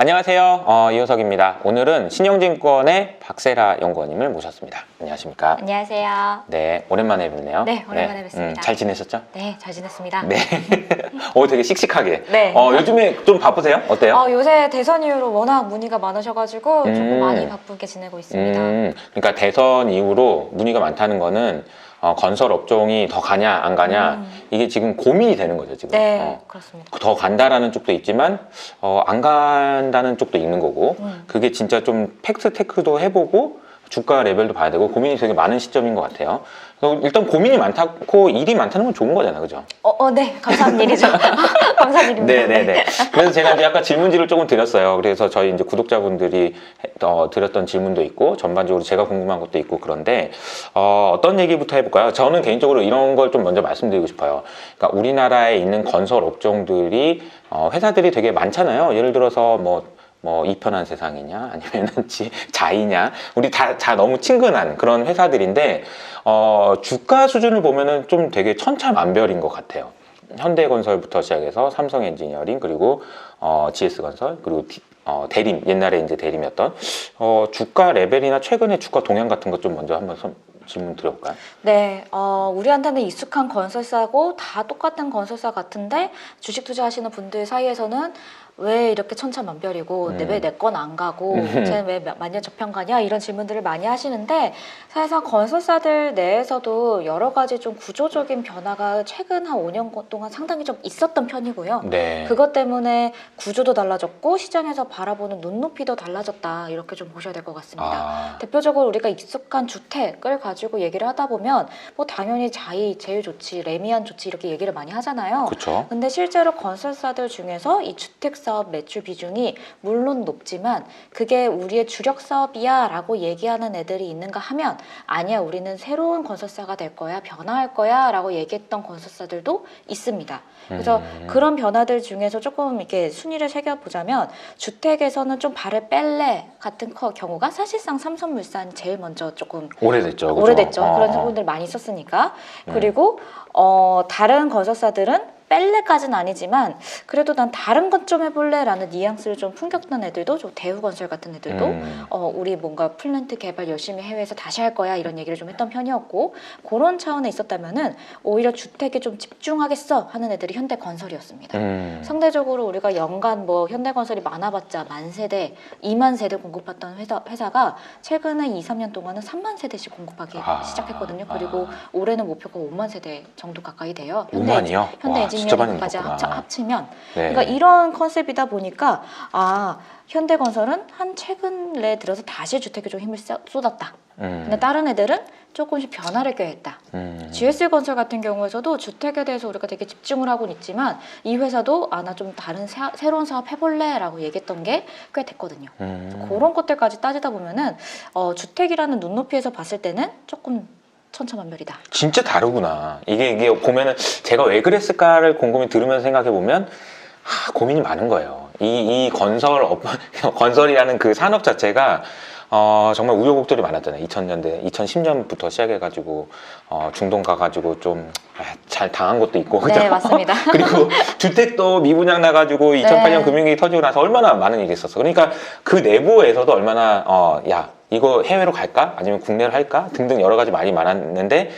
안녕하세요. 이호석입니다. 오늘은 신영증권의 박세라 연구원님을 모셨습니다. 안녕하십니까? 안녕하세요. 네, 오랜만에 뵙네요. 네, 오랜만에 뵙습니다. 잘 지내셨죠? 네, 잘 지냈습니다. 네. 되게 씩씩하게. 네. 요즘에 좀 바쁘세요? 어때요? 요새 대선 이후로 워낙 문의가 많으셔가지고 조금 많이 바쁘게 지내고 있습니다. 그러니까 대선 이후로 문의가 많다는 거는 건설 업종이 더 가냐 안 가냐 이게 지금 고민이 되는 거죠 지금. 네, 그렇습니다. 더 간다라는 쪽도 있지만 안 간다는 쪽도 있는 거고 그게 진짜 좀 팩트 체크도 해보고 주가 레벨도 봐야 되고 고민이 되게 많은 시점인 것 같아요. 그래서 일단 고민이 많고 일이 많다는 건 좋은 거잖아요, 그죠? 네, 감사한 일이죠. 감사한 일입니다. 네네네. 그래서 제가 이제 약간 질문지를 조금 드렸어요. 그래서 저희 이제 구독자분들이 드렸던 질문도 있고 전반적으로 제가 궁금한 것도 있고 그런데 어떤 얘기부터 해볼까요? 저는 개인적으로 이런 걸 좀 먼저 말씀드리고 싶어요. 그러니까 우리나라에 있는 건설 업종들이 회사들이 되게 많잖아요. 예를 들어서 뭐 이편한 세상이냐 아니면은 자이냐 우리 다 너무 친근한 그런 회사들인데 주가 수준을 보면은 좀 되게 천차만별인 것 같아요. 현대건설부터 시작해서 삼성엔지니어링 그리고 GS건설 그리고 대림 옛날에 이제 대림이었던 주가 레벨이나 최근의 주가 동향 같은 것 좀 먼저 한번 질문 드려볼까요? 네, 우리한테는 익숙한 건설사고 다 똑같은 건설사 같은데 주식 투자하시는 분들 사이에서는 왜 이렇게 천차만별이고 왜 내 건 안 가고 쟤는 왜 만년저평가냐 이런 질문들을 많이 하시는데 사실상 건설사들 내에서도 여러 가지 좀 구조적인 변화가 최근 한 5년 동안 상당히 좀 있었던 편이고요. 네. 그것 때문에 구조도 달라졌고 시장에서 바라보는 눈높이도 달라졌다 이렇게 좀 보셔야 될 것 같습니다. 대표적으로 우리가 익숙한 주택을 가지고 얘기를 하다 보면 뭐 당연히 자이 제일 좋지 레미안 좋지 이렇게 얘기를 많이 하잖아요. 그렇죠. 근데 실제로 건설사들 중에서 이 주택 사업 매출 비중이 물론 높지만 그게 우리의 주력 사업이야 라고 얘기하는 애들이 있는가 하면 아니야 우리는 새로운 건설사가 될 거야 변화할 거야 라고 얘기했던 건설사들도 있습니다. 그래서 그런 변화들 중에서 조금 이렇게 순위를 새겨보자면 주택에서는 좀 발을 뺄래 같은 경우가 사실상 삼성물산이 제일 먼저 조금 오래됐죠. 그죠? 오래됐죠. 그런 부분들 많이 썼으니까. 그리고 다른 건설사들은 뺄래까지는 아니지만 그래도 난 다른 것 좀 해볼래 라는 뉘앙스를 좀 풍겼던 애들도 좀 대우건설 같은 애들도 우리 뭔가 플랜트 개발 열심히 해외에서 다시 할 거야 이런 얘기를 좀 했던 편이었고 그런 차원에 있었다면은 오히려 주택에 좀 집중하겠어 하는 애들이 현대건설이었습니다. 상대적으로 우리가 연간 뭐 현대건설이 많아봤자 10,000세대, 20,000세대 공급했던 회사가 최근에 2, 3년 동안은 30,000세대씩 공급하기 시작했거든요. 그리고 올해는 목표가 50,000세대 정도 가까이 돼요. 5만이요? 현대 엔지니어링까지 합치면 네. 그러니까 이런 컨셉이다 보니까 현대건설은 한 최근에 들어서 다시 주택에 좀 힘을 쏟았다. 근데 다른 애들은 조금씩 변화를 꾀했다. GS건설 같은 경우에서도 주택에 대해서 우리가 되게 집중을 하고는 있지만 이 회사도 나 좀 다른 새로운 사업 해볼래 라고 얘기했던 게 꽤 됐거든요. 그런 것들까지 따지다 보면은 주택이라는 눈높이에서 봤을 때는 조금 천차만별이다. 진짜 다르구나. 이게 보면은 제가 왜 그랬을까를 곰곰이 들으면서 생각해 보면 고민이 많은 거예요. 이 건설이라는 그 산업 자체가 정말 우여곡절이 많았잖아요. 2000년대, 2010년부터 시작해가지고 중동 가가지고 좀 잘 당한 것도 있고, 그죠? 네, 맞습니다. 그리고 주택도 미분양 나가지고 2008년 네. 금융위기 터지고 나서 얼마나 많은 일이 있었어. 그러니까 그 내부에서도 얼마나 이거 해외로 갈까? 아니면 국내로 할까? 등등 여러 가지 말이 많았는데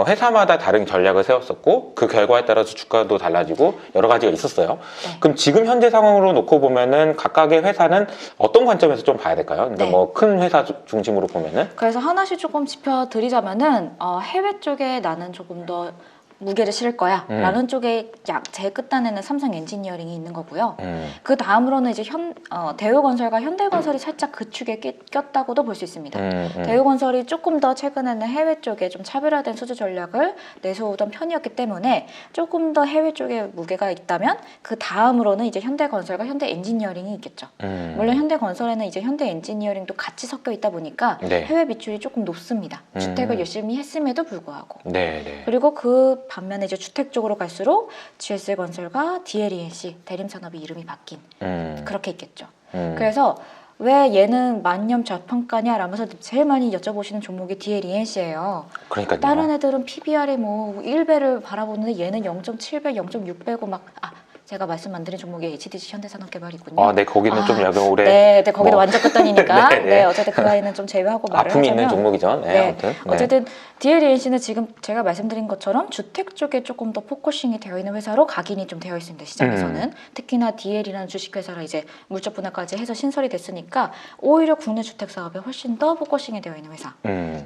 회사마다 다른 전략을 세웠었고 그 결과에 따라서 주가도 달라지고 여러 가지가 있었어요. 네. 그럼 지금 현재 상황으로 놓고 보면은 각각의 회사는 어떤 관점에서 좀 봐야 될까요? 그러니까 네. 뭐 큰 회사 중심으로 보면은 그래서 하나씩 조금 짚어드리자면은 해외 쪽에 나는 조금 더 무게를 실을 거야 라는 쪽에 제일 끝단에는 삼성 엔지니어링이 있는 거고요. 그 다음으로는 이제 대우건설과 현대건설이 살짝 그 축에 꼈다고도 볼 수 있습니다. 대우건설이 조금 더 최근에는 해외 쪽에 좀 차별화된 수주 전략을 내세우던 편이었기 때문에 조금 더 해외 쪽에 무게가 있다면 그 다음으로는 이제 현대건설과 현대엔지니어링이 있겠죠. 물론 현대건설에는 이제 현대엔지니어링도 같이 섞여 있다 보니까 네. 해외 비출이 조금 높습니다. 주택을 열심히 했음에도 불구하고. 네. 그리고 그 반면에 이제 주택 쪽으로 갈수록 GS건설과 DLENC 대림산업이 이름이 바뀐 그렇게 있겠죠. 그래서 왜 얘는 만년 저평가냐 라면서 제일 많이 여쭤보시는 종목이 DLENC예요. 그러니까요. 다른 애들은 PBR이 뭐 1배를 바라보는데 얘는 0.7배, 0.6배고 막 제가 말씀 안 드린 종목이 HDC 현대산업개발이군요. 아, 네, 거기는 좀 약간 올해 네, 네, 거기도 뭐. 완전 끝단이니까. 네, 네, 네. 어쨌든 그 아이는 좀 제외하고 말을 아픔이 하자면 있는 종목이죠. 네, 네, 아무튼. 네. 어쨌든 DLENC는 지금 제가 말씀드린 것처럼 주택 쪽에 조금 더 포커싱이 되어 있는 회사로 각인이 좀 되어 있습니다. 시장에서는 특히나 DL이라는 주식회사가 이제 물적 분할까지 해서 신설이 됐으니까 오히려 국내 주택 사업에 훨씬 더 포커싱이 되어 있는 회사.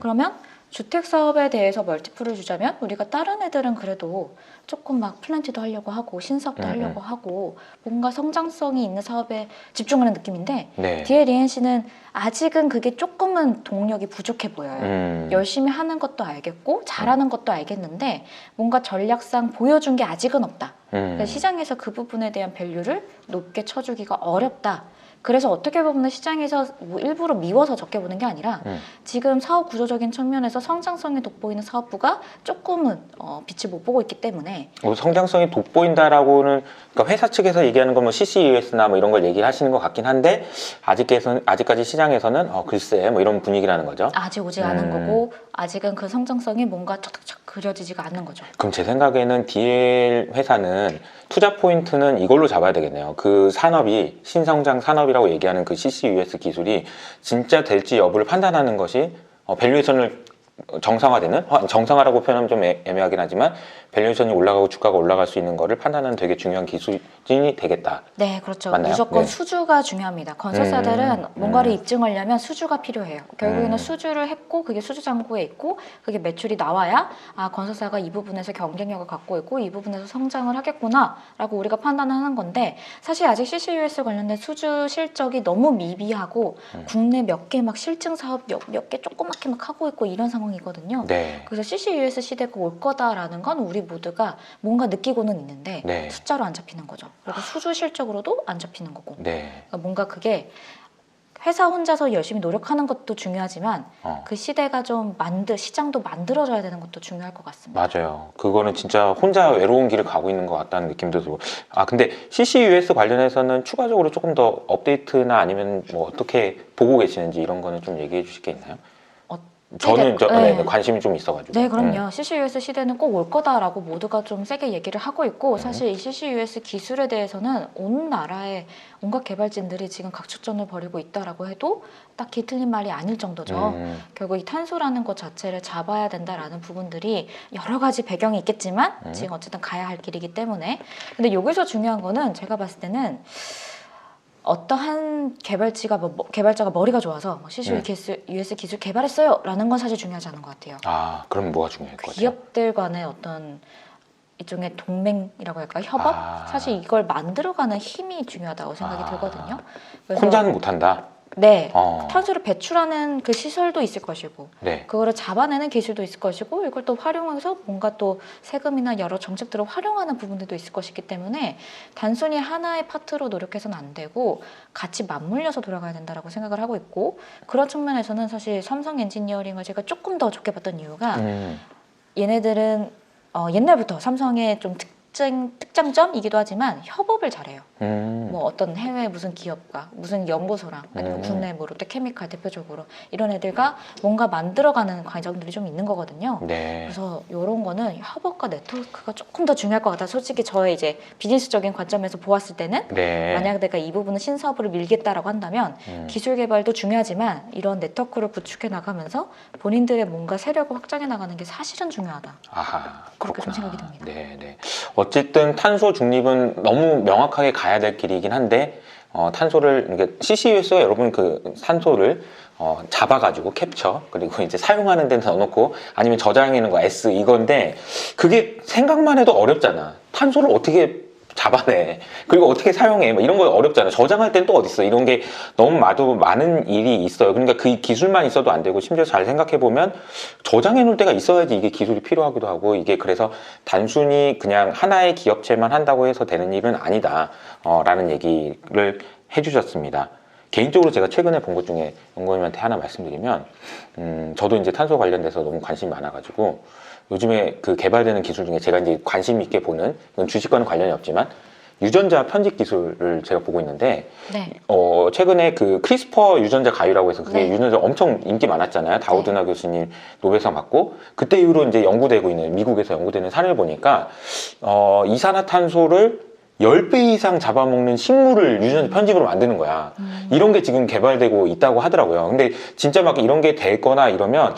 그러면 주택 사업에 대해서 멀티플을 주자면 우리가 다른 애들은 그래도 조금 막 플랜티도 하려고 하고 신사업도 하려고 하고 뭔가 성장성이 있는 사업에 집중하는 느낌인데 네. DLENC는 아직은 그게 조금은 동력이 부족해 보여요. 열심히 하는 것도 알겠고 잘하는 것도 알겠는데 뭔가 전략상 보여준 게 아직은 없다. 그래서 시장에서 그 부분에 대한 밸류를 높게 쳐주기가 어렵다. 그래서 어떻게 보면 시장에서 뭐 일부러 미워서 적게 보는 게 아니라 지금 사업 구조적인 측면에서 성장성이 돋보이는 사업부가 조금은 빛을 못 보고 있기 때문에 성장성이 돋보인다라고는 그러니까 회사 측에서 얘기하는 건 뭐 CCUS나 뭐 이런 걸 얘기하시는 것 같긴 한데 아직까지 시장에서는 글쎄 뭐 이런 분위기라는 거죠. 아직 오지 않은 거고 아직은 그 성장성이 뭔가 척척 그려지지가 않는 거죠. 그럼 제 생각에는 DL 회사는 투자 포인트는 이걸로 잡아야 되겠네요. 그 산업이 신성장 산업이라고 얘기하는 그 CCUS 기술이 진짜 될지 여부를 판단하는 것이 밸류에이션을 정상화라고 표현하면 좀 애매하긴 하지만 밸류에이션이 올라가고 주가가 올라갈 수 있는 거를 판단하는 되게 중요한 기술이 되겠다. 네, 그렇죠. 맞나요? 무조건 네. 수주가 중요합니다. 건설사들은 뭔가를 입증하려면 수주가 필요해요. 결국에는 수주를 했고 그게 수주 잔고에 있고 그게 매출이 나와야 건설사가 이 부분에서 경쟁력을 갖고 있고 이 부분에서 성장을 하겠구나라고 우리가 판단하는 건데 사실 아직 CCUS 관련된 수주 실적이 너무 미비하고 국내 몇 개 막 실증 사업 몇 개 조그맣게 막 하고 있고 이런 상황이거든요. 네. 그래서 CCUS 시대가 올 거다라는 건 우리 모두가 뭔가 느끼고는 있는데 네. 숫자로 안 잡히는 거죠. 그리고 수주 실적으로도 안 잡히는 거고. 네. 그러니까 뭔가 그게 회사 혼자서 열심히 노력하는 것도 중요하지만 그 시대가 좀 시장도 만들어져야 되는 것도 중요할 것 같습니다. 맞아요. 그거는 진짜 혼자 외로운 길을 가고 있는 것 같다는 느낌도 들고. 근데 CCUS 관련해서는 추가적으로 조금 더 업데이트나 아니면 뭐 어떻게 보고 계시는지 이런 거는 좀 얘기해 주실 게 있나요? 저는 관심이 좀 있어가지고. 네, 그럼요. CCUS 시대는 꼭 올 거다라고 모두가 좀 세게 얘기를 하고 있고 사실 이 CCUS 기술에 대해서는 온 나라의 온갖 개발진들이 지금 각축전을 벌이고 있다라고 해도 딱히 틀린 말이 아닐 정도죠. 결국 이 탄소라는 것 자체를 잡아야 된다라는 부분들이 여러 가지 배경이 있겠지만 지금 어쨌든 가야 할 길이기 때문에 근데 여기서 중요한 거는 제가 봤을 때는 어떠한 개발자가 머리가 좋아서 CCUS 기술 개발했어요 라는 건 사실 중요하지 않은 것 같아요. 그럼 뭐가 중요할 것 같아요? 기업들 간의 어떤 일종의 동맹이라고 할까요? 협업? 사실 이걸 만들어가는 힘이 중요하다고 생각이 들거든요. 그래서 혼자는 못한다? 네, 탄소를 배출하는 그 시설도 있을 것이고 네. 그거를 잡아내는 기술도 있을 것이고 이걸 또 활용해서 뭔가 또 세금이나 여러 정책들을 활용하는 부분들도 있을 것이기 때문에 단순히 하나의 파트로 노력해서는 안 되고 같이 맞물려서 돌아가야 된다라고 생각을 하고 있고 그런 측면에서는 사실 삼성 엔지니어링을 제가 조금 더 좋게 봤던 이유가 얘네들은 옛날부터 삼성의 좀 특장점이기도 하지만 협업을 잘해요. 뭐 어떤 해외 무슨 기업과 무슨 연구소랑 아니면 국내 뭐 롯데케미칼 대표적으로 이런 애들과 뭔가 만들어가는 과정들이 좀 있는 거거든요. 네. 그래서 이런 거는 협업과 네트워크가 조금 더 중요할 것 같아. 솔직히 저의 이제 비즈니스적인 관점에서 보았을 때는 네. 만약 내가 이 부분은 신사업으로 밀겠다라고 한다면 기술 개발도 중요하지만 이런 네트워크를 구축해 나가면서 본인들의 뭔가 세력을 확장해 나가는 게 사실은 중요하다. 그렇게 좀 생각이 듭니다. 네. 어쨌든 탄소 중립은 너무 명확하게 가야 될 길이긴 한데 탄소를 이게 CCUS가 여러분 그 탄소를 잡아가지고 캡처 그리고 이제 사용하는 데는 넣어놓고 아니면 저장하는 거 S 이건데 그게 생각만 해도 어렵잖아. 탄소를 어떻게 잡아내 그리고 어떻게 사용해 뭐 이런 거 어렵잖아. 저장할 때는 또 어디 있어. 이런 게 너무 많은 일이 있어요. 그러니까 그 기술만 있어도 안 되고 심지어 잘 생각해 보면 저장해 놓을 때가 있어야지 이게 기술이 필요하기도 하고 이게 그래서 단순히 그냥 하나의 기업체만 한다고 해서 되는 일은 아니다 라는 얘기를 해주셨습니다. 개인적으로 제가 최근에 본 것 중에 연구원님한테 하나 말씀드리면 저도 이제 탄소 관련돼서 너무 관심이 많아가지고 요즘에 그 개발되는 기술 중에 제가 이제 관심 있게 보는 이건 주식과는 관련이 없지만 유전자 편집 기술을 제가 보고 있는데 네. 최근에 그 크리스퍼 유전자 가위라고 해서 그게 네. 유전자 엄청 인기 많았잖아요. 다우드나 교수님 노벨상 받고 그때 이후로 이제 연구되고 있는 미국에서 연구되는 사례를 보니까 이산화탄소를 10배 이상 잡아먹는 식물을 유전자 편집으로 만드는 거야. 이런 게 지금 개발되고 있다고 하더라고요. 근데 진짜 막 이런 게 되거나 이러면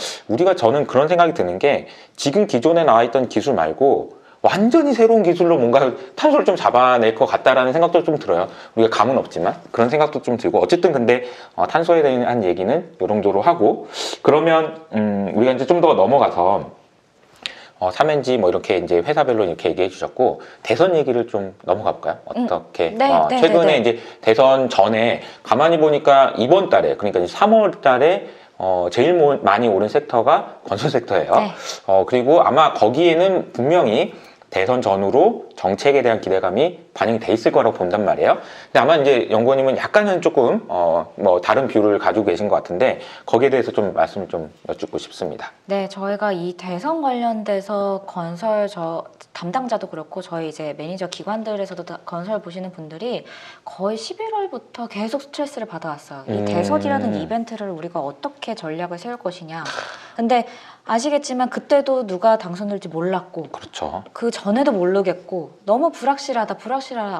저는 그런 생각이 드는 게 지금 기존에 나와 있던 기술 말고 완전히 새로운 기술로 뭔가 탄소를 좀 잡아낼 것 같다라는 생각도 좀 들어요. 우리가 감은 없지만 그런 생각도 좀 들고 어쨌든 근데 탄소에 대한 얘기는 이 정도로 하고 그러면 우리가 이제 좀 더 넘어가서 삼행지 뭐 이렇게 이제 회사별로 이렇게 얘기해 주셨고 대선 얘기를 좀 넘어가 볼까요? 어떻게 네, 네, 최근에 네, 네. 이제 대선 전에 가만히 보니까 이번 달에 그러니까 이제 3월 달에 제일 많이 오른 섹터가 건설 섹터예요. 네. 그리고 아마 거기에는 분명히 대선 전후로 정책에 대한 기대감이 반영이 돼 있을 거라고 본단 말이에요. 근데 아마 이제 연구원님은 약간은 조금 뭐 다른 뷰를 가지고 계신 것 같은데 거기에 대해서 좀 말씀을 좀 여쭙고 싶습니다. 네, 저희가 이 대선 관련돼서 건설 담당자도 그렇고 저희 이제 매니저 기관들에서도 건설 보시는 분들이 거의 11월부터 계속 스트레스를 받아왔어요. 이 대선이라는 이벤트를 우리가 어떻게 전략을 세울 것이냐. 근데 아시겠지만 그때도 누가 당선될지 몰랐고 그렇죠. 그 전에도 모르겠고 너무 불확실하다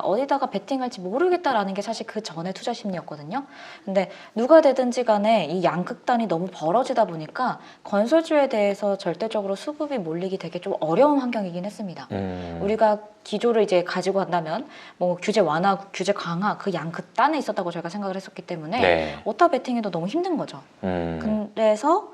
어디다가 베팅할지 모르겠다라는 게 사실 그 전에 투자 심리였거든요. 근데 누가 되든지 간에 이 양극단이 너무 벌어지다 보니까 건설주에 대해서 절대적으로 수급이 몰리기 되게 좀 어려운 환경이긴 했습니다. 우리가 기조를 이제 가지고 간다면 뭐 규제 완화, 규제 강화 그 양극단에 있었다고 저희가 생각을 했었기 때문에 네. 오타 베팅에도 너무 힘든 거죠. 그래서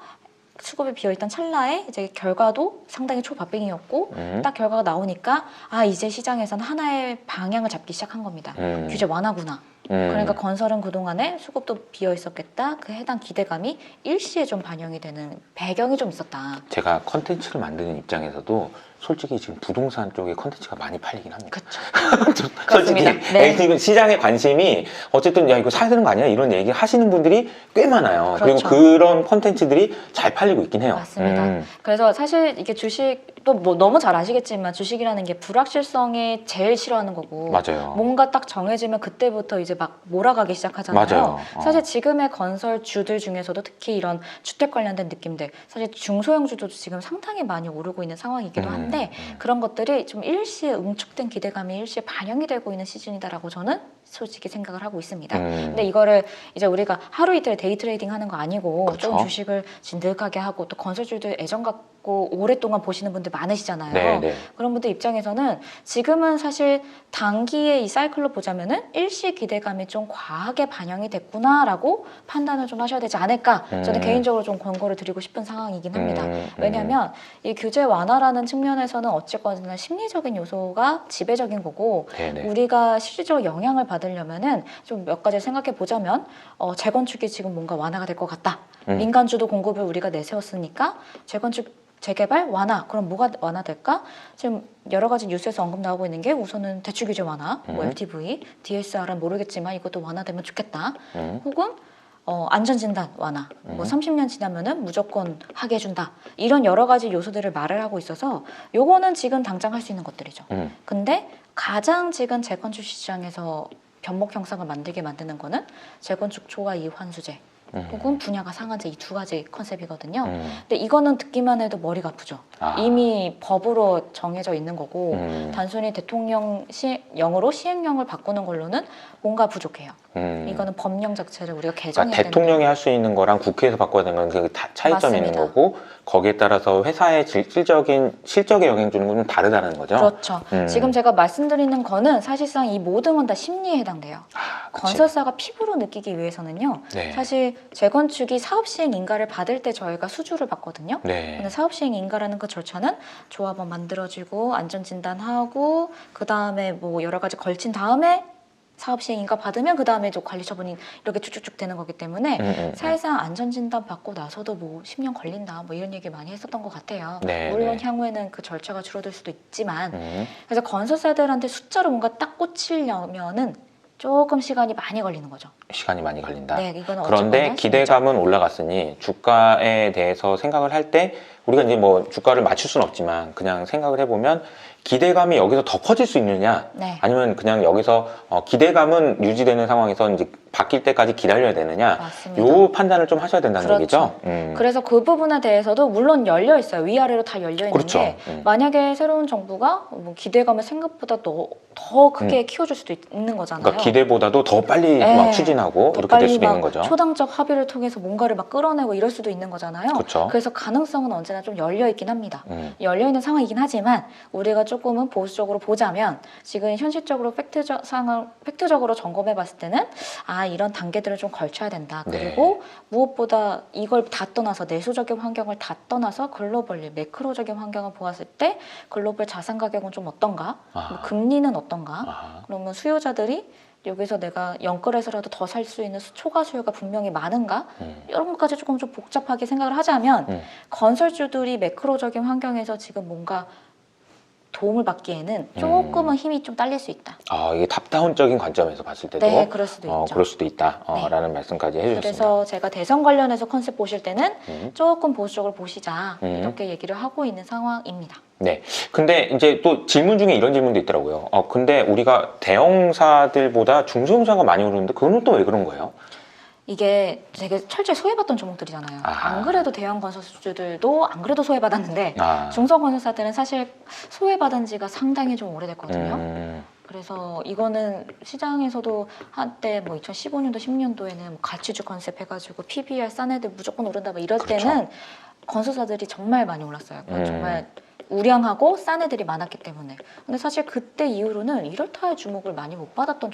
수급이 비어있던 찰나에 이제 결과도 상당히 초박빙이었고 딱 결과가 나오니까 이제 시장에서는 하나의 방향을 잡기 시작한 겁니다. 규제 완화구나. 그러니까 건설은 그동안에 수급도 비어있었겠다. 그 해당 기대감이 일시에 좀 반영이 되는 배경이 좀 있었다. 제가 컨텐츠를 만드는 입장에서도 솔직히 지금 부동산 쪽에 컨텐츠가 많이 팔리긴 합니다. 그렇죠. 솔직히 그렇습니다. 네. 지금 시장의 관심이 어쨌든 야 이거 사야 되는 거 아니야? 이런 얘기 하시는 분들이 꽤 많아요. 그렇죠. 그리고 그런 컨텐츠들이 잘 팔리고 있긴 해요. 맞습니다. 그래서 사실 이게 주식도 뭐 너무 잘 아시겠지만 주식이라는 게 불확실성이 제일 싫어하는 거고 맞아요. 뭔가 딱 정해지면 그때부터 이제 막 몰아가기 시작하잖아요. 맞아요. 사실 지금의 건설주들 중에서도 특히 이런 주택 관련된 느낌들 사실 중소형주도 지금 상당히 많이 오르고 있는 상황이기도 한데 그런 것들이 좀 일시에 응축된 기대감이 일시에 반영이 되고 있는 시즌이다라고 저는 솔직히 생각을 하고 있습니다. 근데 이거를 이제 우리가 하루 이틀 데이 트레이딩 하는 거 아니고 그렇죠. 좀 주식을 진득하게 하고 또 건설주들 애정 갖고 오랫동안 보시는 분들 많으시잖아요. 네, 네. 그런 분들 입장에서는 지금은 사실 단기의 이 사이클로 보자면은 일시 기대감이 좀 과하게 반영이 됐구나라고 판단을 좀 하셔야 되지 않을까. 저는 개인적으로 좀 권고를 드리고 싶은 상황이긴 합니다. 왜냐하면 이 규제 완화라는 측면에서는 어쨌거나 심리적인 요소가 지배적인 거고 네네. 우리가 실질적으로 영향을 받으려면은 좀 몇 가지 생각해 보자면 재건축이 지금 뭔가 완화가 될 것 같다. 민간 주도 공급을 우리가 내세웠으니까 재개발 완화. 그럼 뭐가 완화될까? 지금 여러 가지 뉴스에서 언급 나오고 있는 게 우선은 대출 규제 완화, 뭐 LTV, DSR은 모르겠지만 이것도 완화되면 좋겠다. 혹은 안전진단 완화, 뭐 30년 지나면은 무조건 하게 해준다. 이런 여러 가지 요소들을 말을 하고 있어서 요거는 지금 당장 할 수 있는 것들이죠. 근데 가장 지금 재건축 시장에서 변목 형상을 만들게 만드는 거는 재건축 초과 이익 환수제 혹은 분야가 상한제 이 두 가지 컨셉이거든요. 근데 이거는 듣기만 해도 머리가 아프죠. 이미 법으로 정해져 있는 거고 단순히 대통령령으로 시행령을 바꾸는 걸로는 뭔가 부족해요. 이거는 법령 자체를 우리가 개정해야 그러니까 대통령이 할 수 있는 거랑 국회에서 바꿔야 되는 건 그 차이점이 있는 맞습니다. 거고 거기에 따라서 회사의 실적에 영향 주는 건 좀 다르다는 거죠. 그렇죠. 지금 제가 말씀드리는 거는 사실상 이 모든 건 다 심리에 해당돼요. 그치. 건설사가 피부로 느끼기 위해서는요. 네. 사실 재건축이 사업시행 인가를 받을 때 저희가 수주를 받거든요. 네. 근데 사업시행 인가라는 그 절차는 조합원 만들어지고 안전진단하고 그 다음에 뭐 여러 가지 걸친 다음에 사업시행 인가 받으면 그 다음에 관리 처분이 이렇게 쭉쭉쭉 되는 거기 때문에 사실상 안전진단 받고 나서도 뭐 10년 걸린다 뭐 이런 얘기 많이 했었던 것 같아요. 네, 물론 네. 향후에는 그 절차가 줄어들 수도 있지만 그래서 건설사들한테 숫자로 뭔가 딱 꽂히려면은 조금 시간이 많이 걸리는 거죠. 시간이 많이 걸린다. 네, 이거는 그런데 어쨌거나 기대감은 올라갔으니 주가에 대해서 생각을 할 때 우리가 이제 뭐 주가를 맞출 수는 없지만 그냥 생각을 해보면 기대감이 여기서 더 커질 수 있느냐 네. 아니면 그냥 여기서 기대감은 유지되는 상황에서 이제 바뀔 때까지 기다려야 되느냐 맞습니다. 요 판단을 좀 하셔야 된다는 그렇죠. 얘기죠. 그래서 그 부분에 대해서도 물론 열려 있어요. 위아래로 다 열려 있는데 그렇죠. 만약에 새로운 정부가 뭐 기대감을 생각보다 더 크게 키워줄 수도 있는 거잖아요. 그러니까 기대보다도 더 빨리 네. 막 추진하고 더 이렇게 될 빨리 수도 막 있는 거죠. 초당적 합의를 통해서 뭔가를 막 끌어내고 이럴 수도 있는 거잖아요. 그렇죠. 그래서 가능성은 언제나 좀 열려 있긴 합니다. 음. 열려 있는 상황이긴 하지만 우리가 조금은 보수적으로 보자면 지금 현실적으로 팩트적으로 점검해 봤을 때는 이런 단계들을 좀 걸쳐야 된다. 네. 그리고 무엇보다 이걸 다 떠나서 내수적인 환경을 다 떠나서 글로벌리 매크로적인 환경을 보았을 때 글로벌 자산 가격은 좀 어떤가? 뭐 금리는 어떤가? 아하. 그러면 수요자들이 여기서 내가 영끌해서라도 더 살 수 있는 초과 수요가 분명히 많은가? 이런 것까지 조금 좀 복잡하게 생각을 하자면 건설주들이 매크로적인 환경에서 지금 뭔가 도움을 받기에는 조금은 힘이 좀 딸릴 수 있다. 이게 탑다운적인 관점에서 봤을 때도 네, 그럴 수도 있죠. 그럴 수도 있다. 네. 라는 말씀까지 해주셨습니다. 그래서 제가 대선 관련해서 컨셉 보실 때는 음. 조금 보수적으로 보시자 음. 이렇게 얘기를 하고 있는 상황입니다. 네. 근데 이제 또 질문 중에 이런 질문도 있더라고요. 근데 우리가 대형사들보다 중소형사가 많이 오르는데 그거는 또 왜 그런 거예요? 이게 되게 철저히 소외받던 종목들이잖아요. 아하. 안 그래도 대형 건설주들도 안 그래도 소외받았는데 아. 중소건설사들은 사실 소외받은 지가 상당히 좀 오래됐거든요. 음. 그래서 이거는 시장에서도 한때 뭐 2015년도 10년도에는 뭐 가치주 컨셉 해가지고 PBR 싼 애들 무조건 오른다 막 이럴 그렇죠. 때는 건설사들이 정말 많이 올랐어요. 그건 정말 우량하고 싼 애들이 많았기 때문에. 근데 사실 그때 이후로는 이럴타의 주목을 많이 못 받았던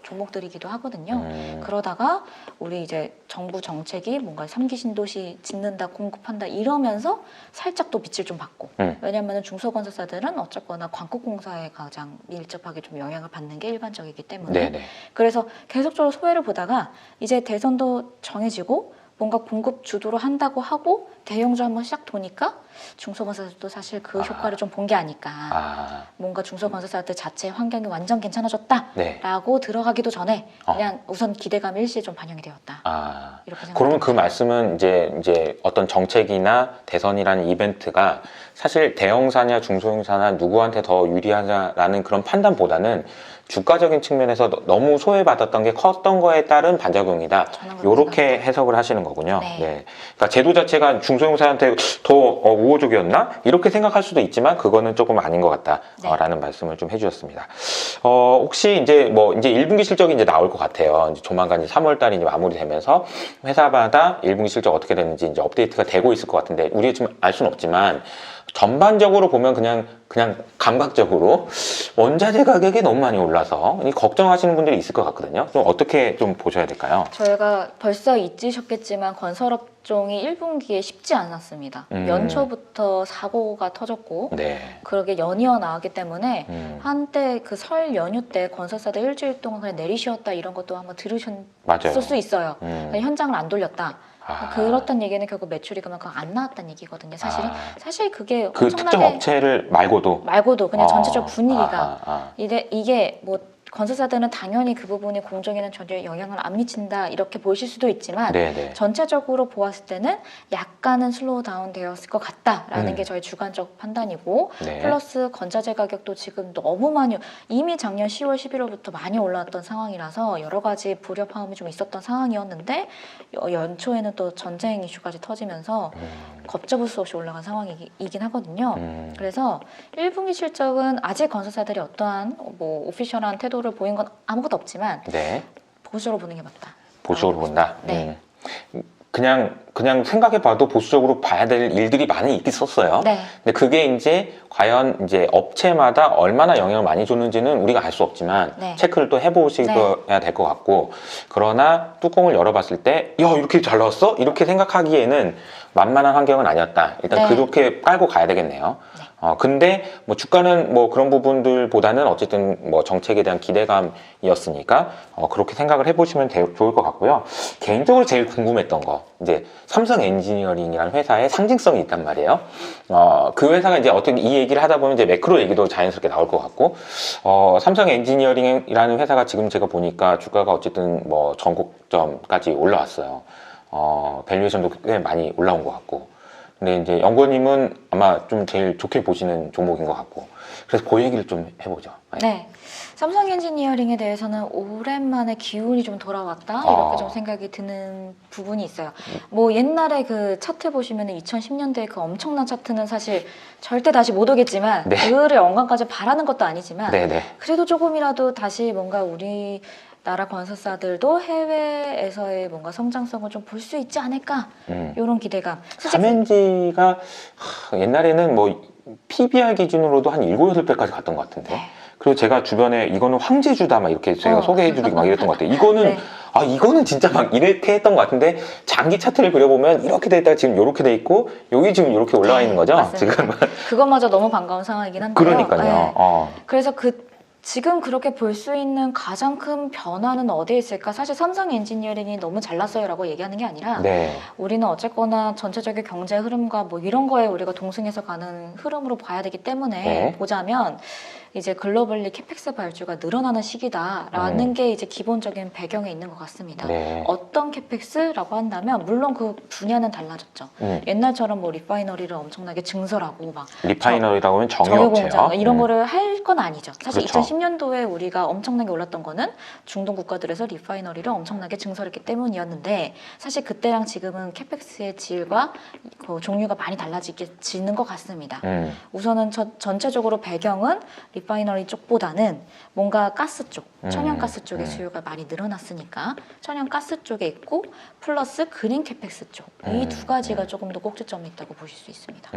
종목들이기도 하거든요. 그러다가 우리 이제 정부 정책이 뭔가 3기 신도시 짓는다, 공급한다 이러면서 살짝 또 빛을 좀 받고. 왜냐하면 중소건설사들은 어쨌거나 광국공사에 가장 밀접하게 좀 영향을 받는 게 일반적이기 때문에. 네네. 그래서 계속적으로 소외를 보다가 이제 대선도 정해지고 뭔가 공급 주도로 한다고 하고 대형주 한번 시작 도니까 중소건설사들도 사실 그 효과를 좀 본 게 아닐까. 뭔가 중소건설사들 자체 환경이 완전 괜찮아졌다라고 들어가기도 전에 그냥 우선 기대감이 일시에 좀 반영이 되었다. 이렇게 생각합니다. 그러면 그 말씀은 이제 어떤 정책이나 대선이라는 이벤트가 사실 대형사냐 중소형사나 누구한테 더 유리하냐라는 그런 판단보다는 주가적인 측면에서 너무 소외받았던 게 컸던 거에 따른 반작용이다. 이렇게 해석을 하시는 거군요. 네. 네. 그러니까 제도 자체가 중소형사한테 더 우호적이었나? 이렇게 생각할 수도 있지만 그거는 조금 아닌 것 같다라는 말씀을 좀 해주셨습니다. 혹시 이제 1분기 실적이 이제 나올 것 같아요. 이제 조만간 이제 3월 달이 이제 마무리되면서 회사마다 1분기 실적 어떻게 되는지 이제 업데이트가 되고 있을 것 같은데 우리가 지금 알 수는 없지만 전반적으로 보면 그냥 감각적으로 원자재 가격이 너무 많이 올라서 걱정하시는 분들이 있을 것 같거든요. 좀 어떻게 좀 보셔야 될까요? 저희가 벌써 잊으셨겠지만 건설업종이 1분기에 쉽지 않았습니다. 연초부터 사고가 터졌고 네. 그러게 연이어 나왔기 때문에 한때 그 설 연휴 때 건설사들 일주일 동안 그냥 내리쉬었다 이런 것도 한번 들으셨을 수 있어요. 현장을 안 돌렸다. 그렇다는 얘기는 결국 매출이 그만큼 안 나왔다는 얘기거든요. 사실 그게 그 엄청나게 특정 업체를 말고도 그냥 전체적 분위기가 이게 뭐 건설사들은 당연히 그 부분이 공정에는 전혀 영향을 안 미친다 이렇게 보실 수도 있지만 네네. 전체적으로 보았을 때는 약간은 슬로우 다운 되었을 것 같다라는 게 저희 주관적 판단이고 네. 플러스 건자재 가격도 지금 너무 많이 이미 작년 10월 11월부터 많이 올라왔던 상황이라서 여러 가지 불협화음이 좀 있었던 상황이었는데 연초에는 또 전쟁 이슈까지 터지면서 걷잡을 수 없이 올라간 상황이긴 하거든요. 그래서 1분기 실적은 아직 건설사들이 어떠한 뭐 오피셜한 태도를 보인 건 아무것도 없지만 네. 보수적으로 보는 게 맞다. 보수적으로 본다. 네. 그냥 생각해봐도 보수적으로 봐야 될 일들이 많이 있었어요. 네. 근데 그게 이제 과연 이제 업체마다 얼마나 영향을 많이 줬는지는 우리가 알 수 없지만 네. 체크를 또 해보셔야 될 것 같고 그러나 뚜껑을 열어봤을 때 야 이렇게 잘 나왔어? 이렇게 생각하기에는 만만한 환경은 아니었다. 일단 네. 그렇게 깔고 가야 되겠네요. 네. 근데 뭐 주가는 뭐 그런 부분들보다는 어쨌든 뭐 정책에 대한 기대감이었으니까 그렇게 생각을 해보시면 좋을 것 같고요. 개인적으로 제일 궁금했던 거 이제 삼성 엔지니어링이라는 회사의 상징성이 있단 말이에요. 그 회사가 이제 어떻게 이 얘기를 하다 보면 이제 매크로 얘기도 자연스럽게 나올 것 같고 삼성 엔지니어링이라는 회사가 지금 제가 보니까 주가가 어쨌든 뭐 전고점까지 올라왔어요. 밸류에이션도 꽤 많이 올라온 것 같고. 근데 이제 연구원님은 아마 좀 제일 좋게 보시는 종목인 것 같고, 그래서 그 얘기를 좀 해보죠. 네. 삼성 엔지니어링에 대해서는 오랜만에 기운이 좀 돌아왔다 이렇게 좀 생각이 드는 부분이 있어요. 뭐 옛날에 그 차트 보시면 2010년대에 그 엄청난 차트는 사실 절대 다시 못 오겠지만 네. 그를 영광까지 바라는 것도 아니지만 네네. 그래도 조금이라도 다시 뭔가 우리 나라 건설사들도 해외에서의 뭔가 성장성을 좀 볼 수 있지 않을까 이런 기대감. 삼엔지가 옛날에는 뭐 PBR 기준으로도 한 7, 8배까지 갔던 것 같은데. 네. 그리고 제가 주변에 이거는 황제주다 막 이렇게 제가 소개해드리고 막 이랬던 것 같아요. 이거는 네. 이거는 진짜 막 이렇게 했던 것 같은데 장기 차트를 그려보면 이렇게 돼 있다가 지금 이렇게 돼 있고 여기 지금 이렇게 올라와 있는 거죠. 맞습니다. 지금 그것마저 너무 반가운 상황이긴 한데요. 그러니까요. 네. 그래서 지금 그렇게 볼 수 있는 가장 큰 변화는 어디에 있을까? 사실 삼성 엔지니어링이 너무 잘났어요라고 얘기하는 게 아니라 네. 우리는 어쨌거나 전체적인 경제 흐름과 뭐 이런 거에 우리가 동승해서 가는 흐름으로 봐야 되기 때문에 네. 보자면 이제 글로벌리 캐펙스 발주가 늘어나는 시기다라는 게 이제 기본적인 배경에 있는 것 같습니다. 네. 어떤 캐펙스라고 한다면 물론 그 분야는 달라졌죠. 옛날처럼 뭐 리파이너리를 엄청나게 증설하고 막 리파이너리라고 하면 정유공장 정유업체요. 이런 거를 할 건 아니죠. 사실 그렇죠. 2010년도에 우리가 엄청나게 올랐던 거는 중동 국가들에서 리파이너리를 엄청나게 증설했기 때문이었는데 사실 그때랑 지금은 캐펙스의 질과 그 종류가 많이 달라지는 것 같습니다. 우선은 전체적으로 배경은 리파이너리 쪽보다는 뭔가 가스 쪽, 천연가스 쪽의 수요가 많이 늘어났으니까 천연가스 쪽에 있고 플러스 그린 캐펙스 쪽 이 두 가지가 조금 더 꼭지점이 있다고 보실 수 있습니다.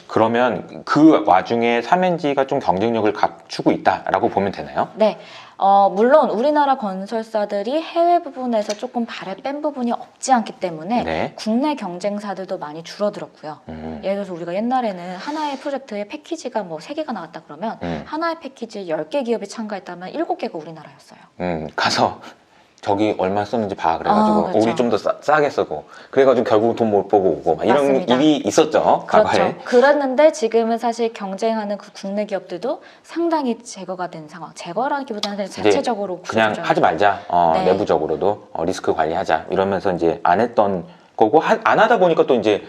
그러면 그 와중에 삼엔지가 좀 경쟁력을 갖추고 있다라고 보면 되나요? 네. 물론 우리나라 건설사들이 해외 부분에서 조금 발을 뺀 부분이 없지 않기 때문에 네. 국내 경쟁사들도 많이 줄어들었고요. 예를 들어서 우리가 옛날에는 하나의 프로젝트에 패키지가 뭐 3개가 나왔다 그러면 하나의 패키지에 10개 기업이 참가했다면 7개가 우리나라였어요. 가서 저기 얼마 썼는지 봐 그래가지고 그렇죠. 우리 좀 더 싸게 쓰고 그래가지고 결국 돈 못 보고 오고 막 이런 맞습니다. 일이 있었죠. 과거에. 그렇죠. 그랬는데 지금은 사실 경쟁하는 그 국내 기업들도 상당히 제거가 된 상황. 제거라기보다는 자체적으로 그냥 구조조정이 하지 말자. 네. 내부적으로도 리스크 관리하자. 이러면서 이제 안 했던 거고 안 하다 보니까 또 이제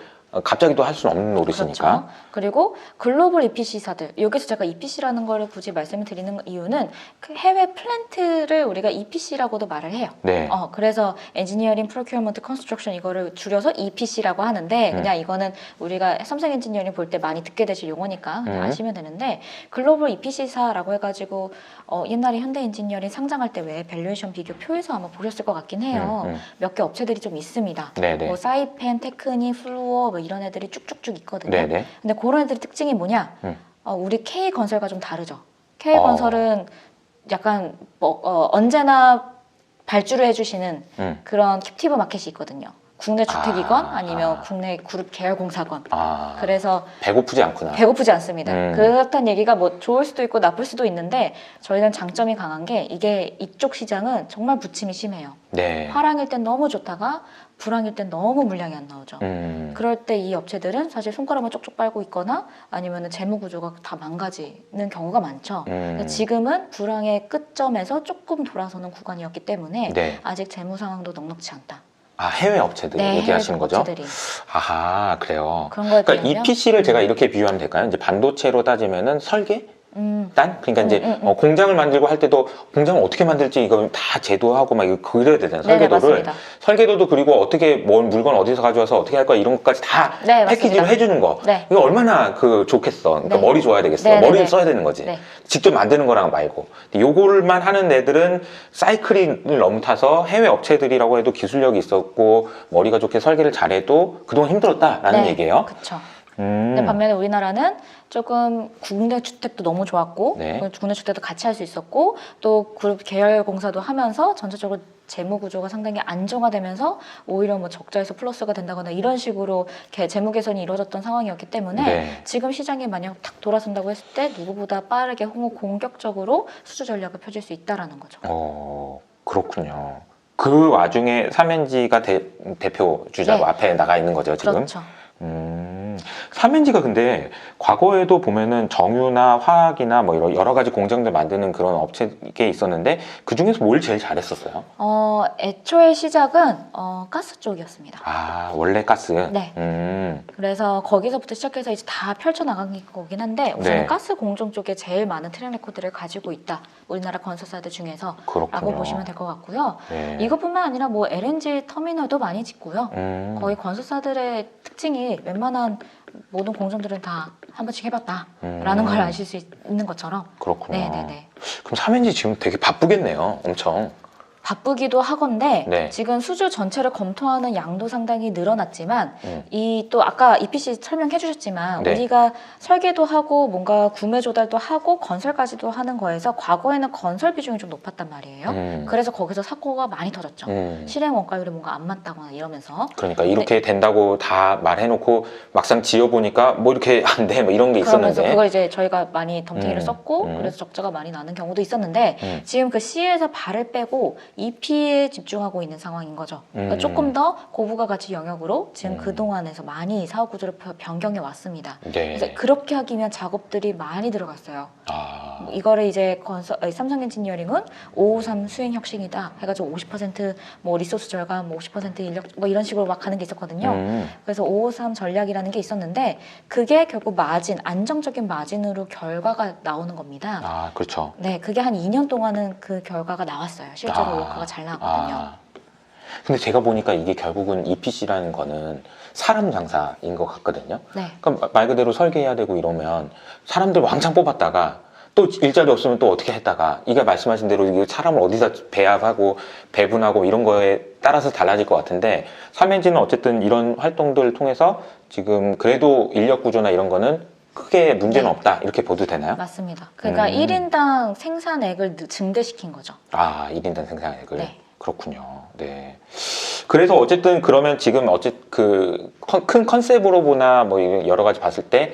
갑자기 또 할 수는 없는 노릇이니까. 그렇죠. 그리고 글로벌 EPC사들 여기서 제가 EPC라는 걸 굳이 말씀을 드리는 이유는 그 해외 플랜트를 우리가 EPC라고도 말을 해요. 네. 그래서 엔지니어링, 프로큐어먼트, 컨스트럭션 이거를 줄여서 EPC라고 하는데 그냥 이거는 우리가 삼성 엔지니어링 볼 때 많이 듣게 되실 용어니까 그냥 아시면 되는데 글로벌 EPC사라고 해가지고 옛날에 현대 엔지니어링 상장할 때 왜 밸류에이션 비교 표에서 아마 보셨을 것 같긴 해요. 몇 개 업체들이 좀 있습니다. 네네. 뭐 사이펜, 테크니, 플루어 뭐 이런 애들이 쭉쭉쭉 있거든요. 네네. 근데 그런 애들의 특징이 뭐냐? 우리 K건설과 좀 다르죠. K건설은 약간 언제나 발주를 해주시는 그런 캡티브 마켓이 있거든요. 국내 주택이건 아니면 국내 그룹 계열 공사건. 그래서 배고프지 않구나. 배고프지 않습니다. 그렇다는 얘기가 뭐 좋을 수도 있고 나쁠 수도 있는데 저희는 장점이 강한 게 이게 이쪽 시장은 정말 부침이 심해요. 네. 화랑일 땐 너무 좋다가 불황일 땐 너무 물량이 안 나오죠. 그럴 때 이 업체들은 사실 손가락만 쪽쪽 빨고 있거나 아니면 재무 구조가 다 망가지는 경우가 많죠. 그러니까 지금은 불황의 끝점에서 조금 돌아서는 구간이었기 때문에 네. 아직 재무 상황도 넉넉치 않다. 해외 업체들 네, 얘기하시는 해외 거죠? 업체들이. 아하, 그래요. 그런 거에 그러니까 비하면 EPC를 제가 이렇게 비유하면 될까요? 이제 반도체로 따지면은 설계? 단? 그러니까 이제 공장을 만들고 할 때도 공장을 어떻게 만들지 이거 다 제도하고 막 이거 그려야 되잖아요. 네네, 설계도를. 맞습니다. 설계도도 그리고 어떻게 뭘 물건 어디서 가져와서 어떻게 할 거야 이런 것까지 다 네, 패키지로 맞습니다. 해주는 거. 네. 이거 얼마나 좋겠어. 그러니까 네. 머리 좋아야 되겠어. 네네네. 머리를 써야 되는 거지. 네. 직접 만드는 거랑 말고. 요거를만 하는 애들은 사이클을 너무 타서 해외 업체들이라고 해도 기술력이 있었고 머리가 좋게 설계를 잘해도 그동안 힘들었다라는 얘기예요. 그렇죠. 근데 반면에 우리나라는 조금 국내 주택도 너무 좋았고 네. 국내 주택도 같이 할 수 있었고 또 그룹 계열 공사도 하면서 전체적으로 재무 구조가 상당히 안정화되면서 오히려 뭐 적자에서 플러스가 된다거나 이런 식으로 재무 개선이 이루어졌던 상황이었기 때문에 네. 지금 시장이 만약 탁 돌아선다고 했을 때 누구보다 빠르게 공격적으로 수주 전략을 펼칠 수 있다라는 거죠. 그렇군요. 그 와중에 삼엔지가 대표 주자로 네. 앞에 나가 있는 거죠 지금. 그렇죠. 삼엔지가 근데 과거에도 보면은 정유나 화학이나 뭐 이런 여러 가지 공정들 만드는 그런 업체가 있었는데 그 중에서 뭘 제일 잘했었어요? 애초에 시작은 가스 쪽이었습니다. 아, 원래 가스? 네. 그래서 거기서부터 시작해서 이제 다 펼쳐나간 거긴 한데 우선 네. 가스 공정 쪽에 제일 많은 트랙 레코드를 가지고 있다. 우리나라 건설사들 중에서 그렇군요. 라고 보시면 될 것 같고요. 네. 이것뿐만 아니라 뭐 LNG 터미널도 많이 짓고요. 거의 건설사들의 특징이 웬만한 모든 공정들은 다 한 번씩 해봤다라는 걸 아실 수 있는 것처럼. 그렇군요. 네네네. 그럼 삼엔지 지금 되게 바쁘겠네요. 엄청. 바쁘기도 하건데 네. 지금 수주 전체를 검토하는 양도 상당히 늘어났지만 이 또 아까 EPC 설명해 주셨지만 네. 우리가 설계도 하고 뭔가 구매 조달도 하고 건설까지도 하는 거에서 과거에는 건설 비중이 좀 높았단 말이에요. 그래서 거기서 사고가 많이 터졌죠. 실행 원가율이 뭔가 안 맞다거나 이러면서. 그러니까 이렇게 된다고 다 말해놓고 막상 지어보니까 뭐 이렇게 안 돼, 뭐 이런 게 그러면서 있었는데. 그걸 이제 저희가 많이 덤탱이를 썼고 음. 그래서 적자가 많이 나는 경우도 있었는데 지금 그 C에서 발을 빼고 EP에 집중하고 있는 상황인 거죠. 그러니까 조금 더 고부가 가치 영역으로 지금 그동안에서 많이 사업 구조를 변경해 왔습니다. 네. 그래서 그렇게 하기 위한 작업들이 많이 들어갔어요. 아, 이거를 이제 삼성 엔지니어링은 553 수행 혁신이다 해가지고 50%뭐 리소스 절감, 뭐 50% 인력 뭐 이런 식으로 막 가는 게 있었거든요. 그래서 553 전략이라는 게 있었는데 그게 결국 마진, 안정적인 마진으로 결과가 나오는 겁니다. 아, 그렇죠. 네, 그게 한 2년 동안은 그 결과가 나왔어요. 실제로 워크가 잘 나왔거든요. 아. 근데 제가 보니까 이게 결국은 EPC라는 거는 사람 장사인 것 같거든요. 네. 그러니까 말 그대로 설계해야 되고 이러면 사람들 왕창 뽑았다가 또 일자리 없으면 또 어떻게 했다가 이게 말씀하신 대로 이게 사람을 어디다 배합하고 배분하고 이런 거에 따라서 달라질 것 같은데 삼엔지는 어쨌든 이런 활동들을 통해서 지금 그래도 인력 구조나 이런 거는 크게 문제는 네. 없다 이렇게 보도 되나요? 맞습니다. 그러니까 1인당 생산액을 증대시킨 거죠. 아, 1인당 생산액을. 네. 그렇군요. 네. 그래서 어쨌든 그러면 지금 큰 컨셉으로 보나 뭐 여러 가지 봤을 때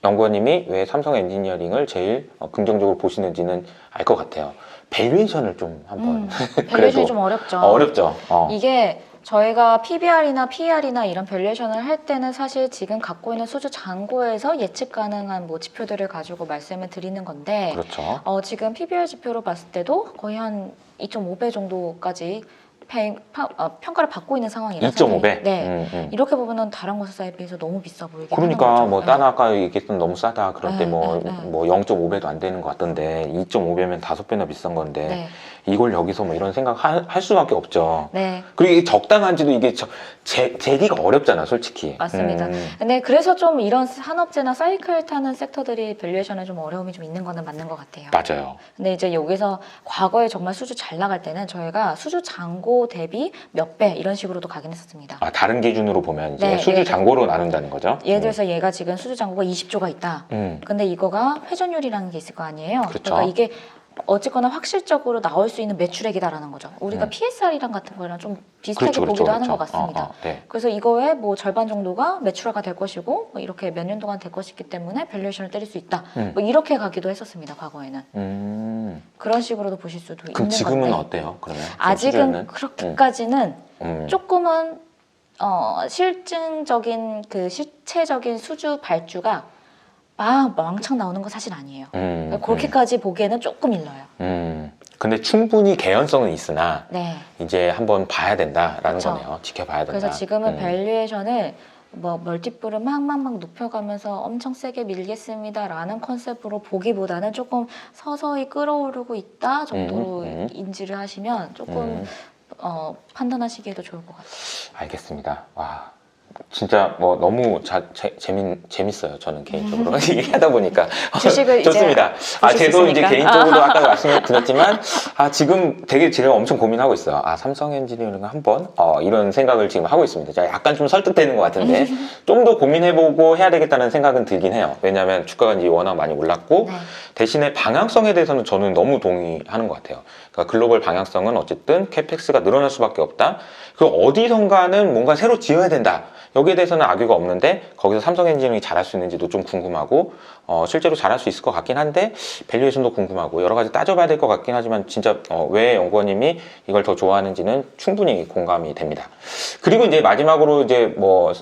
연구원님이 왜 삼성 엔지니어링을 제일 긍정적으로 보시는지는 알 것 같아요. 밸류에이션을 좀 한번 밸류에이션이 좀 어렵죠. 어렵죠. 이게 저희가 PBR이나 PER이나 이런 밸류에이션을 할 때는 사실 지금 갖고 있는 수주 잔고에서 예측 가능한 뭐 지표들을 가지고 말씀을 드리는 건데 그렇죠. 지금 PBR 지표로 봤을 때도 거의 한 2.5배 정도까지 평가를 받고 있는 상황이라서 2.5배? 네. 이렇게 보면은 다른 건설사에 비해서 너무 비싸 보이긴 그러니까 하는 거죠. 뭐 딴 아까 얘기했던 너무 싸다 그럴 네, 때 뭐 네. 0.5배도 안 되는 것 같던데 2.5배면 5배나 비싼 건데 네. 이걸 여기서 뭐 이런 생각 할 수밖에 없죠. 네. 그리고 이게 적당한지도 이게 재기가 어렵잖아, 솔직히. 맞습니다. 근데 그래서 좀 이런 산업재나 사이클 타는 섹터들이 밸류에이션에 좀 어려움이 좀 있는 거는 맞는 것 같아요. 맞아요. 근데 이제 여기서 과거에 정말 수주 잘 나갈 때는 저희가 수주 잔고 대비 몇 배 이런 식으로도 가긴 했었습니다. 아, 다른 기준으로 보면 이제 네, 수주 예. 잔고로 나눈다는 거죠. 예를 들어서 얘가 지금 수주 잔고가 20조가 있다. 근데 이거가 회전율이라는 게 있을 거 아니에요. 그렇죠. 그러니까 이게 어쨌거나 확실적으로 나올 수 있는 매출액이다라는 거죠. 우리가 PSR이랑 같은 거랑 좀 비슷하게 그렇죠, 보기도 그렇죠, 하는 것 그렇죠. 같습니다. 네. 그래서 이거의 뭐 절반 정도가 매출화가 될 것이고 뭐 이렇게 몇 년 동안 될 것이기 때문에 밸류에이션을 때릴 수 있다. 뭐 이렇게 가기도 했었습니다. 과거에는. 그런 식으로도 보실 수도 그럼 있는 지금은 건데 어때요? 그러면 아직은 수주는? 그렇게까지는 조금은 실증적인 그 실체적인 수주 발주가 막 왕창 나오는 건 사실 아니에요. 그러니까 그렇게까지 보기에는 조금 일러요. 근데 충분히 개연성은 있으나 네. 이제 한번 봐야 된다라는 그쵸. 거네요. 지켜봐야 된다. 그래서 지금은 밸류에이션을 뭐 멀티플을 막 높여가면서 엄청 세게 밀겠습니다라는 컨셉으로 보기보다는 조금 서서히 끌어오르고 있다 정도로 인지를 하시면 조금 판단하시기에도 좋을 것 같아요. 알겠습니다. 와. 진짜 뭐 너무 재밌어요. 저는 개인적으로 얘기하다 보니까 주식을 좋습니다. 이제 저도 이제 보실 수 있으니까. 개인적으로 아까 말씀을 드렸지만 지금 되게 제가 엄청 고민하고 있어요. 삼성 엔지니어링을 한번 이런 생각을 지금 하고 있습니다. 제가 약간 좀 설득되는 것 같은데 좀 더 고민해보고 해야 되겠다는 생각은 들긴 해요. 왜냐하면 주가가 이제 워낙 많이 올랐고 네. 대신에 방향성에 대해서는 저는 너무 동의하는 것 같아요. 그러니까 글로벌 방향성은 어쨌든 캐펙스가 늘어날 수밖에 없다. 그 어디선가는 뭔가 새로 지어야 된다. 여기에 대해서는 악유가 없는데 거기서 삼성엔지니어링이 잘할 수 있는지도 좀 궁금하고 실제로 잘할 수 있을 것 같긴 한데 밸류에이션도 궁금하고 여러 가지 따져봐야 될 것 같긴 하지만 진짜 왜 연구원님이 이걸 더 좋아하는지는 충분히 공감이 됩니다. 그리고 이제 마지막으로 이제 뭐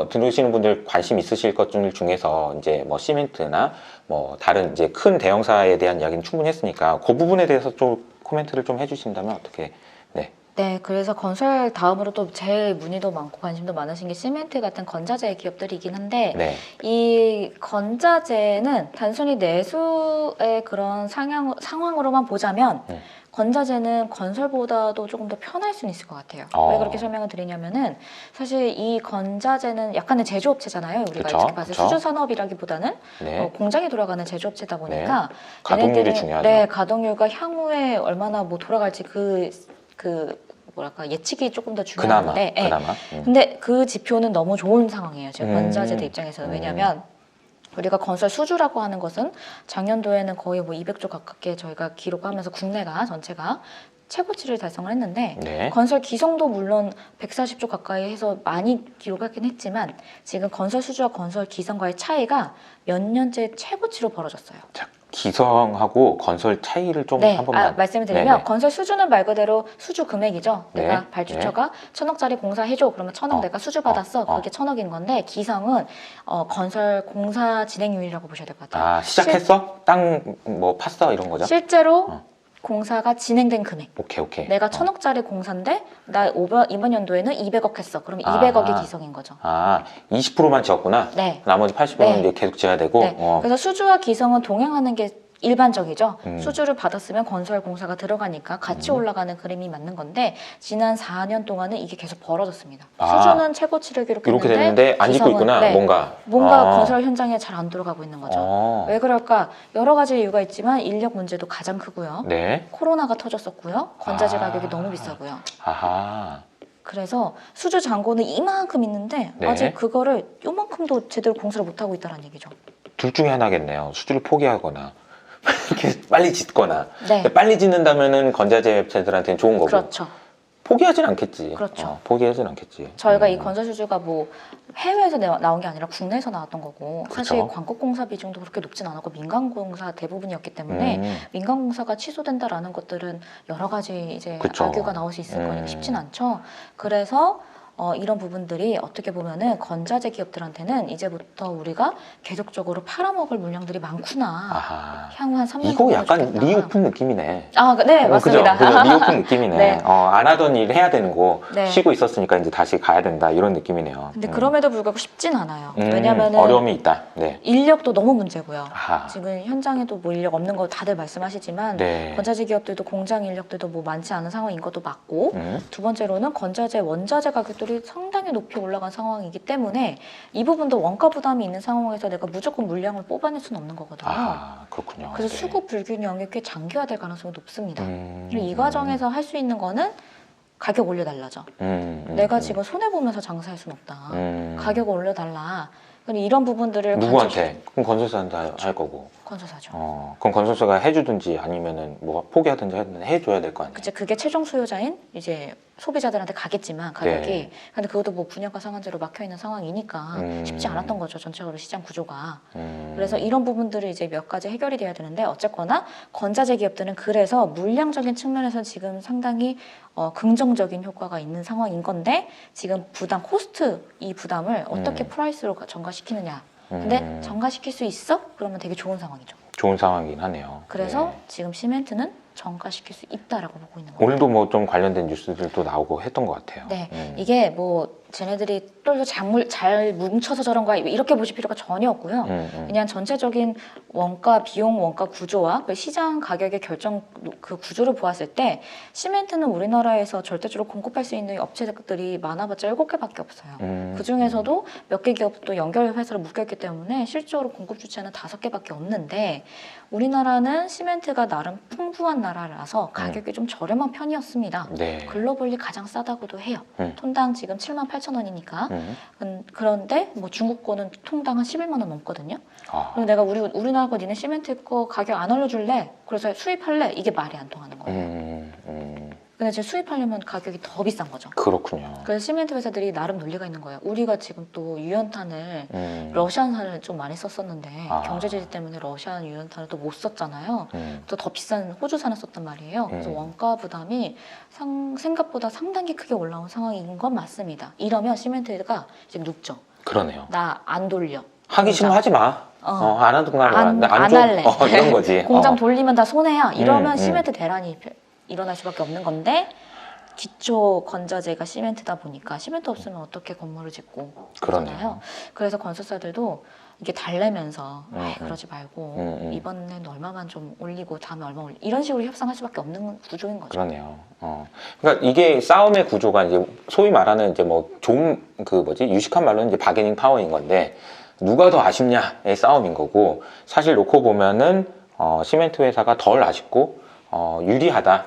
들으시는 분들 관심 있으실 것 중에서 이제 뭐 시멘트나 뭐 다른 이제 큰 대형사에 대한 이야기는 충분히 했으니까 그 부분에 대해서 좀 코멘트를 좀 해주신다면 어떻게? 네. 네, 그래서 건설 다음으로 또 제일 문의도 많고 관심도 많으신 게 시멘트 같은 건자재 기업들이긴 한데 네. 이 건자재는 단순히 내수의 그런 상황으로만 보자면 건자재는 건설보다도 조금 더 편할 수는 있을 것 같아요. 왜 그렇게 설명을 드리냐면은 사실 이 건자재는 약간의 제조업체잖아요. 우리가 그쵸, 이렇게 봤을 때 그쵸. 수주산업이라기보다는 네. 공장에 돌아가는 제조업체다 보니까 가동률이 얘네들은- 중요하죠. 네, 가동률과 향후에 얼마나 뭐 돌아갈지 그 뭐랄까 예측이 조금 더 중요한데, 그나마. 근데 그 지표는 너무 좋은 상황이에요. 지금 음. 건자재들 입장에서는. 왜냐하면 우리가 건설 수주라고 하는 것은 작년도에는 거의 뭐 200조 가깝게 저희가 기록하면서 국내가 전체가 최고치를 달성을 했는데 네. 건설 기성도 물론 140조 가까이 해서 많이 기록하긴 했지만 지금 건설 수주와 건설 기성과의 차이가 몇 년째 최고치로 벌어졌어요. 자, 기성하고 건설 차이를 좀 네, 한 번만. 말씀을 드리면 네네. 건설 수주는 말 그대로 수주 금액이죠. 네, 내가 발주처가 1,000억짜리 공사해줘. 그러면 1,000억 내가 수주 받았어. 그게 1,000억인 건데 기성은 건설 공사 진행률이라고 보셔야 될 것 같아요. 아, 시작했어? 땅 뭐 팠어 이런 거죠? 실제로 공사가 진행된 금액. 오케이. 내가 1,000억짜리 공사인데 나 이번 연도에는 200억 했어. 그럼 아. 200억이 기성인 거죠. 아, 20%만 지었구나. 네. 나머지 80%는 네. 이제 계속 지어야 되고. 네. 그래서 수주와 기성은 동행하는 게 일반적이죠. 음. 수주를 받았으면 건설 공사가 들어가니까 같이 올라가는 그림이 맞는 건데 지난 4년 동안은 이게 계속 벌어졌습니다. 아. 수주는 최고치를 이렇게 기록했는데 됐는데 안 짓고 기성은- 있구나. 네. 뭔가. 건설 현장에 잘 안 들어가고 있는 거죠. 왜 그럴까? 여러 가지 이유가 있지만 인력 문제도 가장 크고요. 네. 코로나가 터졌었고요. 건자재 아. 가격이 너무 비싸고요. 아하. 그래서 수주 잔고는 이만큼 있는데 네. 아직 그거를 요만큼도 제대로 공사를 못하고 있다는 얘기죠. 둘 중에 하나겠네요. 수주를 포기하거나 이렇게 빨리 짓거나. 네. 빨리 짓는다면은 건자재 업체들한테는 좋은 거고. 그렇죠. 포기하진 않겠지. 그렇죠. 포기하진 않겠지. 저희가 이 건설 수주가 뭐 해외에서 나온 게 아니라 국내에서 나왔던 거고 사실 그쵸. 광곡공사 비중도 그렇게 높진 않았고 민간공사 대부분이었기 때문에 민간공사가 취소된다라는 것들은 여러 가지 이제 그쵸. 악유가 나올 수 있을 거니까 쉽진 않죠. 그래서 이런 부분들이 어떻게 보면은 건자재 기업들한테는 이제부터 우리가 계속적으로 팔아먹을 물량들이 많구나. 아하. 향후 한 3년 이거 약간 리오픈 느낌이네. 네, 맞습니다. 그죠? 리오픈 느낌이네. 네. 안 하던 일 해야 되는 거 네. 쉬고 있었으니까 이제 다시 가야 된다 이런 느낌이네요. 근데 그럼에도 불구하고 쉽진 않아요. 음, 왜냐면은 어려움이 있다. 네. 인력도 너무 문제고요. 아하. 지금 현장에도 뭐 인력 없는 거 다들 말씀하시지만 네. 건자재 기업들도 공장 인력들도 뭐 많지 않은 상황인 것도 맞고 음. 두 번째로는 건자재 원자재 가격들이 상당히 높이 올라간 상황이기 때문에 이 부분도 원가 부담이 있는 상황에서 내가 무조건 물량을 뽑아낼 수는 없는 거거든요. 아, 그렇군요. 그래서 네. 수급 불균형이 꽤 장기화될 가능성이 높습니다. 음, 그리고 이 과정에서 할 수 있는 거는 가격 올려달라죠. 내가 지금 손해 보면서 장사할 수는 없다. 가격 올려달라. 이런 부분들을 누구한테? 그럼 건설사한테 할 거고. 건설사죠. 그럼 건설사가 해주든지 아니면은 뭐 포기하든지 해줘야 될 거 아니에요? 그게 최종 수요자인 이제 소비자들한테 가겠지만 가격이 네. 근데 그것도 뭐 분양가 상한제로 막혀 있는 상황이니까 쉽지 않았던 거죠. 전체적으로 시장 구조가. 그래서 이런 부분들이 이제 몇 가지 해결이 돼야 되는데 어쨌거나 건자재 기업들은 그래서 물량적인 측면에서 지금 상당히 긍정적인 효과가 있는 상황인 건데 지금 부담 코스트 이 부담을 어떻게 프라이스로 전가시키느냐. 근데 전가시킬 수 있어? 그러면 되게 좋은 상황이죠. 좋은 상황이긴 하네요. 그래서 네. 지금 시멘트는 전가시킬 수 있다라고 보고 있는 거예요. 오늘도 뭐 좀 관련된 뉴스들도 나오고 했던 것 같아요. 네, 이게 뭐 쟤네들이 또 잘 뭉쳐서 저런 거야 이렇게 보실 필요가 전혀 없고요. 그냥 전체적인 원가 비용 원가 구조와 그 시장 가격의 결정 그 구조를 보았을 때 시멘트는 우리나라에서 절대적으로 공급할 수 있는 업체들이 많아봤자 7개밖에 없어요. 그 중에서도 몇 개 기업도 연결 회사로 묶였기 때문에 실적으로 공급 주체는 5개밖에 없는데 우리나라는 시멘트가 나름 풍부한 나라라서 가격이 좀 저렴한 편이었습니다. 네. 글로벌리 가장 싸다고도 해요. 톤당 지금 78,000원이니까. 그런데 뭐 중국 거는 통당 한 11만 원 넘거든요. 그리고 내가 우리나라 거 니네 시멘트 거 가격 안 올려줄래? 그래서 수입할래? 이게 말이 안 통하는 거예요. 근데 이제 수입하려면 가격이 더 비싼 거죠. 그렇군요. 그래서 시멘트 회사들이 나름 논리가 있는 거예요. 우리가 지금 또 유연탄을 러시아산을 좀 많이 썼었는데 아. 경제 제재 때문에 러시아산 유연탄을 또 못 썼잖아요. 음. 또 더 비싼 호주산을 썼단 말이에요. 그래서 원가 부담이 생각보다 상당히 크게 올라온 상황인 건 맞습니다. 이러면 시멘트가 이제 눕죠. 그러니까. 그러네요. 나 안 돌려. 하기 싫으면 하지 마. 안 하던 거 안 안 할래. 이런 거지. 공장 돌리면 다 손해야. 이러면 음. 시멘트 대란이 일어날 수밖에 없는 건데 기초 건자재가 시멘트다 보니까 시멘트 없으면 어떻게 건물을 짓고 그러네요. 그러잖아요. 그래서 건설사들도 이게 달래면서 아이, 그러지 말고 이번엔 얼마만 좀 올리고 다음에 얼마 올리 이런 식으로 협상할 수밖에 없는 구조인 거죠. 그러네요. 그러니까 이게 싸움의 구조가 이제 소위 말하는 이제 뭐 유식한 말로는 이제 바게닝 파워인 건데 누가 더 아쉽냐의 싸움인 거고 사실 놓고 보면은 시멘트 회사가 덜 아쉽고 유리하다.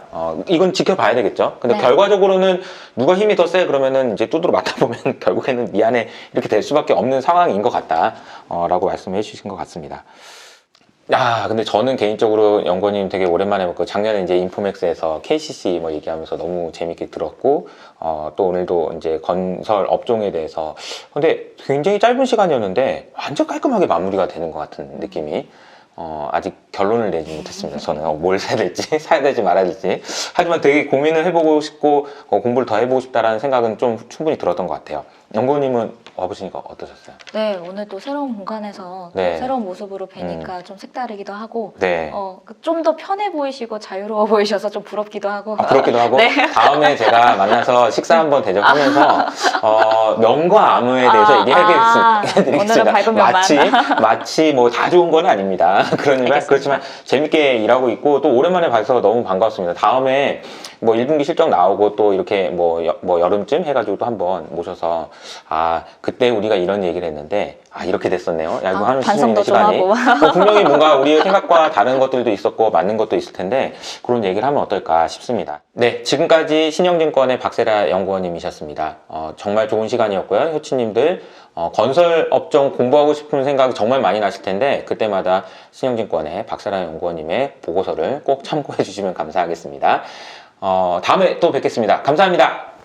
이건 지켜봐야 되겠죠. 근데 네. 결과적으로는 누가 힘이 더 세 그러면은 이제 두드러 맞다 보면 결국에는 미안해 이렇게 될 수밖에 없는 상황인 것 같다. 라고 말씀해 주신 것 같습니다. 근데 저는 개인적으로 연구원님 되게 오랜만에 뵙고 작년에 이제 인포맥스에서 KCC 뭐 얘기하면서 너무 재밌게 들었고 또 오늘도 이제 건설 업종에 대해서 근데 굉장히 짧은 시간이었는데 완전 깔끔하게 마무리가 되는 것 같은 느낌이 아직 결론을 내지 못했습니다. 저는 뭘 사야 될지 사야 될지 말아야 될지 하지만 되게 고민을 해보고 싶고 공부를 더 해보고 싶다라는 생각은 좀 충분히 들었던 것 같아요. 연구원님은 와보시니까 어떠셨어요? 네, 오늘 또 새로운 공간에서 네. 또 새로운 모습으로 뵈니까 좀 색다르기도 하고 네. 좀 더 편해 보이시고 자유로워 보이셔서 좀 부럽기도 하고 부럽기도 하고 네. 다음에 제가 만나서 식사 한번 대접하면서 명과 암호에 대해서 얘기해드리겠습니다. 오늘은 밝은 면만. 마치 뭐 다 좋은 건 아닙니다. 알겠습니다. 그렇지만 재밌게 일하고 있고 또 오랜만에 봐서 너무 반갑습니다. 다음에 뭐 1분기 실적 나오고 또 이렇게 뭐 여름쯤 해가지고 또 한번 모셔서 그때 우리가 이런 얘기를 했는데 이렇게 됐었네요. 이거 하는 반성도 좀 시간이 하고. 분명히 뭔가 우리의 생각과 다른 것들도 있었고 맞는 것도 있을 텐데 그런 얘기를 하면 어떨까 싶습니다. 네, 지금까지 신영증권의 박세라 연구원님이셨습니다. 정말 좋은 시간이었고요. 효치님들 건설 업종 공부하고 싶은 생각이 정말 많이 나실 텐데 그때마다 신영증권의 박세라 연구원님의 보고서를 꼭 참고해 주시면 감사하겠습니다. 다음에 또 뵙겠습니다. 감사합니다.